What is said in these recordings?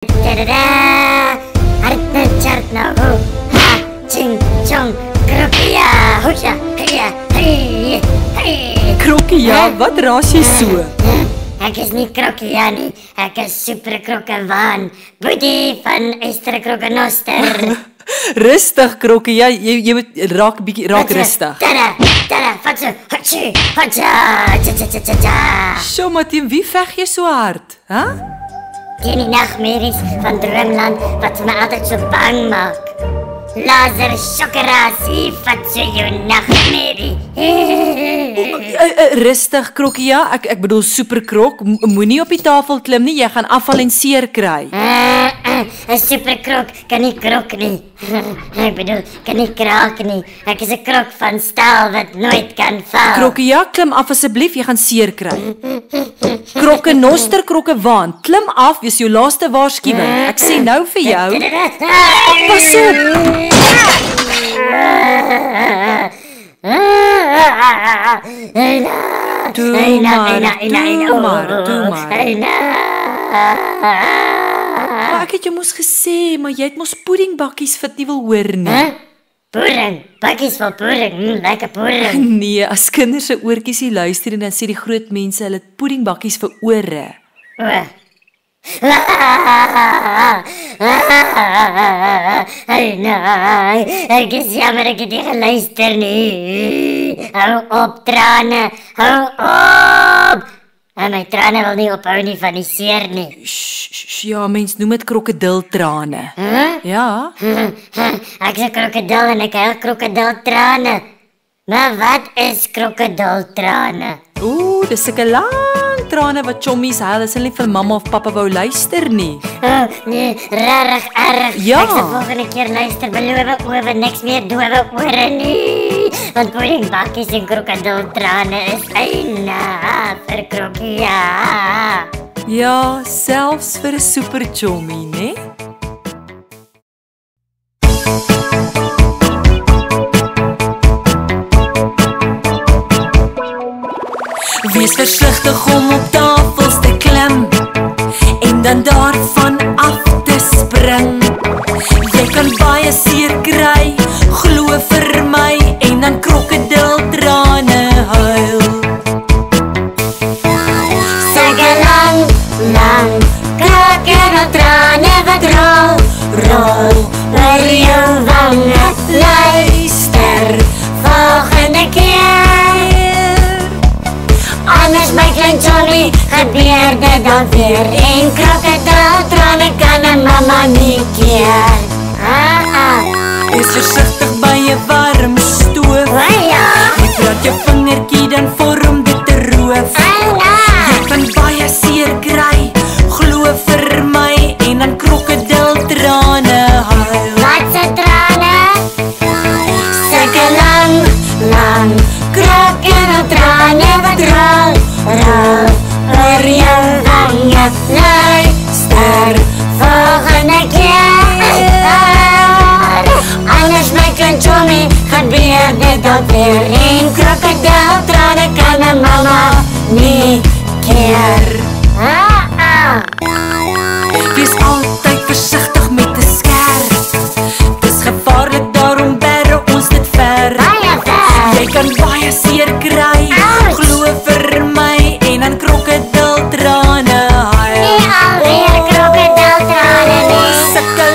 Krokia, wat raas jy so? Ek is nie Krokia nie, ek is Super Krokkewaan, Boetie van Ester Krokkenoster. Rustig, Krokia, jy moet raak rustig. Tada, vat so, hatsa. Sjoe, maar teen wie veg jy so hard? Teen die nagmerries van Droomland wat my altyd so bang maak. Laser Shokerasie, vat so jou nagmerrie. Rustig, Krokia, ek bedoel Super Krok, moenie op die tafel klim nie, jy gaan afval en seer kry. 'n Super Krok kan nie krok nie. Ek bedoel, kan nie kraak nie. Ek is 'n krok van staal wat nooit kan val. Krokia, klim af asseblief, jy gaan seer kry. Krokkenoster, Krokkewaan, klim af, dis jou laaste waarskuwing. Ek sê nou vir jou. Pas op. Doe maar. Maar ek het jou mos gesê, maar jy het mos puddingbakkies wat nie wil hoor nie. Pudding, bakkies van pudding, lekker pudding. Nee, as kinders se oortjies nie luister en dan sê die groot mense hulle het puddingbakkies vir ore. Ek is jammer ek het nie geluister nie. Hou op trane, hou op. En my trane wil nie ophou nie van die seer nie. Ja, mens noem dit krokodiltrane. Ja. Ek is 'n krokodil en ek huil krokodiltrane. Maar wat is krokodiltrane? Dis sulke lang trane wat chommies huil as hulle nie vir mamma of pappa wou luister nie. Nee, rarig erg. Ja. Ek sal volgende keer luister, beloof oor niks meer dowe ore nie. Want puddingbakkies en krokodiltrane is eina vir Krokia. Ja, selfs vir 'n super chommie, né? Wees versigtig om op tafels te klim en dan daarvan af te spring. Jy kan baie seer kry, glo vir my, en dan krokodiltrane huil. Sulke lang krokodiltrane wat rol oor jou wange. Luister volgende keer. Anders my klein Johnny gebeur dit dan weer. En krokodiltrane kan 'n mamma nie keer. Wees versigtig by 'n warm stoof. Jy praat jou vingertjie dan vorm dit 'n roof. Jy kan baie seer kry, glo vir my, en dan krokodiltrane huil. Wat se trane? Sulke lang krokodiltrane wat rol oor jou wange. Luister volgende keer. Anders my klein Johnny gebeur dit dan weer. En krokodiltrane kan 'n mamma nie keer. Wees altyd versigtig met 'n skerp. Dis gevaarlik, daarom bære ons dit ver. Jy kan baie seer kry, glo vir my, en dan krokodiltrane huil. Alweer krokodiltrane nie. Sulke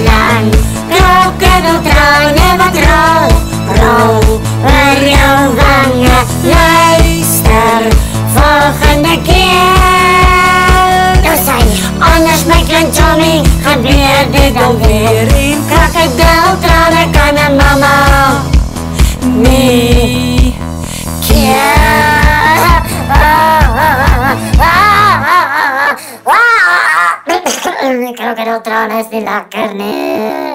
Lang krokodiltrane wat rol oor jou wange. Luister volgende keer. Anders my klein Johnny gebeur dit dan weer. En krokodiltrane kan 'n mamma nie keer. Krokodiltrane is nie lekker nie.